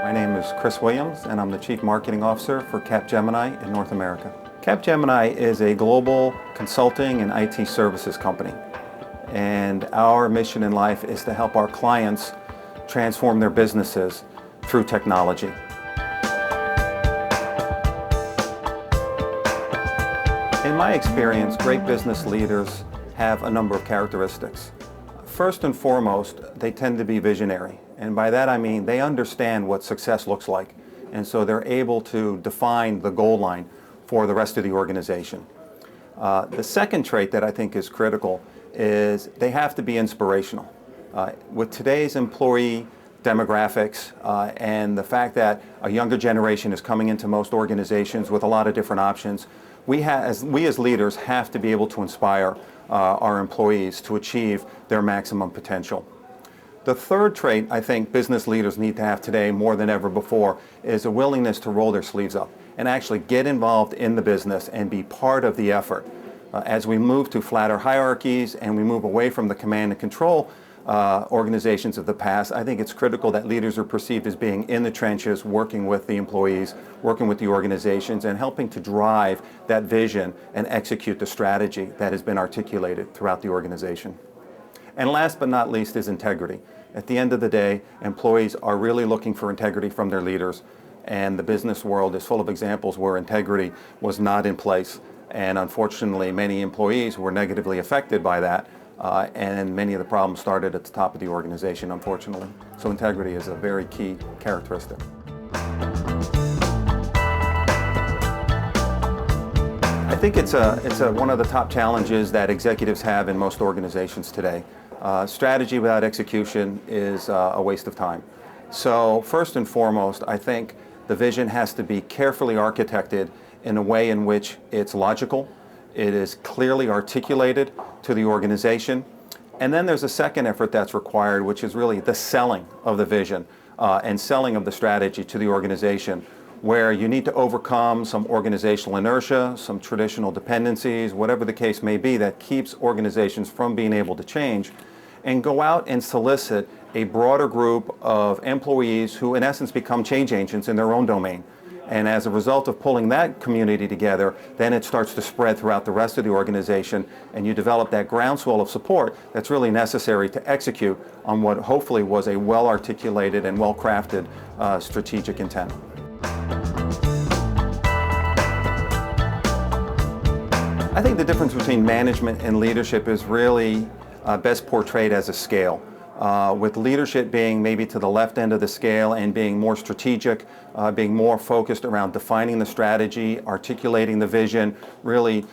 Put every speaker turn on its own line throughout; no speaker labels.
My name is Chris Williams, and I'm the Chief Marketing Officer for Capgemini in North America. Capgemini is a global consulting and IT services company, and our mission in life is to help our clients transform their businesses through technology. In my experience, great business leaders have a number of characteristics. First and foremost, they tend to be visionary. And by that I mean they understand what success looks like. And so they're able to define the goal line for the rest of the organization. The second trait that I think is critical is they have to be inspirational. With today's employee demographics and the fact that a younger generation is coming into most organizations with a lot of different options, we as leaders have to be able to inspire our employees to achieve their maximum potential. The third trait I think business leaders need to have today more than ever before is a willingness to roll their sleeves up and actually get involved in the business and be part of the effort. As we move to flatter hierarchies and we move away from the command and control organizations of the past, I think it's critical that leaders are perceived as being in the trenches, working with the employees, working with the organizations, and helping to drive that vision and execute the strategy that has been articulated throughout the organization. And last but not least is integrity. At the end of the day, employees are really looking for integrity from their leaders, and the business world is full of examples where integrity was not in place, and unfortunately many employees were negatively affected by that. And many of the problems started at the top of the organization, unfortunately. So integrity is a very key characteristic. I think it's one of the top challenges that executives have in most organizations today. Strategy without execution is a waste of time. So first and foremost, I think the vision has to be carefully architected in a way in which it's logical, it is clearly articulated to the organization. And then there's a second effort that's required, which is really the selling of the vision and selling of the strategy to the organization, where you need to overcome some organizational inertia, some traditional dependencies, whatever the case may be that keeps organizations from being able to change, and go out and solicit a broader group of employees who in essence become change agents in their own domain. And as a result of pulling that community together, then it starts to spread throughout the rest of the organization, and you develop that groundswell of support that's really necessary to execute on what hopefully was a well-articulated and well-crafted strategic intent. I think the difference between management and leadership is really best portrayed as a scale. With leadership being maybe to the left end of the scale and being more strategic, being more focused around defining the strategy, articulating the vision, really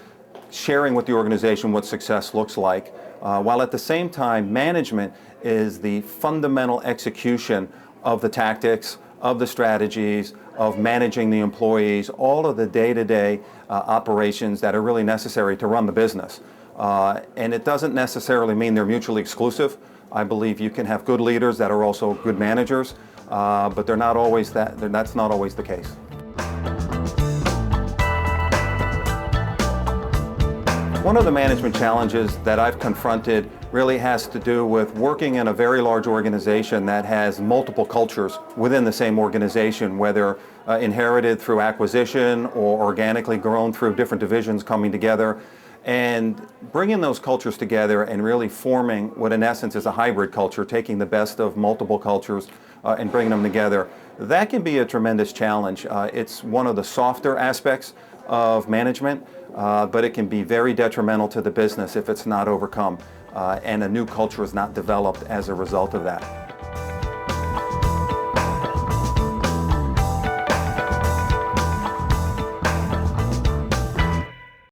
sharing with the organization what success looks like, while at the same time management is the fundamental execution of the tactics, of the strategies, of managing the employees, all of the day-to-day operations that are really necessary to run the business. And it doesn't necessarily mean they're mutually exclusive. I believe you can have good leaders that are also good managers, but they're not always that's not always the case. One of the management challenges that I've confronted really has to do with working in a very large organization that has multiple cultures within the same organization, whether inherited through acquisition or organically grown through different divisions coming together. And bringing those cultures together and really forming what in essence is a hybrid culture, taking the best of multiple cultures and bringing them together, that can be a tremendous challenge. It's one of the softer aspects of management, but it can be very detrimental to the business if it's not overcome and a new culture is not developed as a result of that.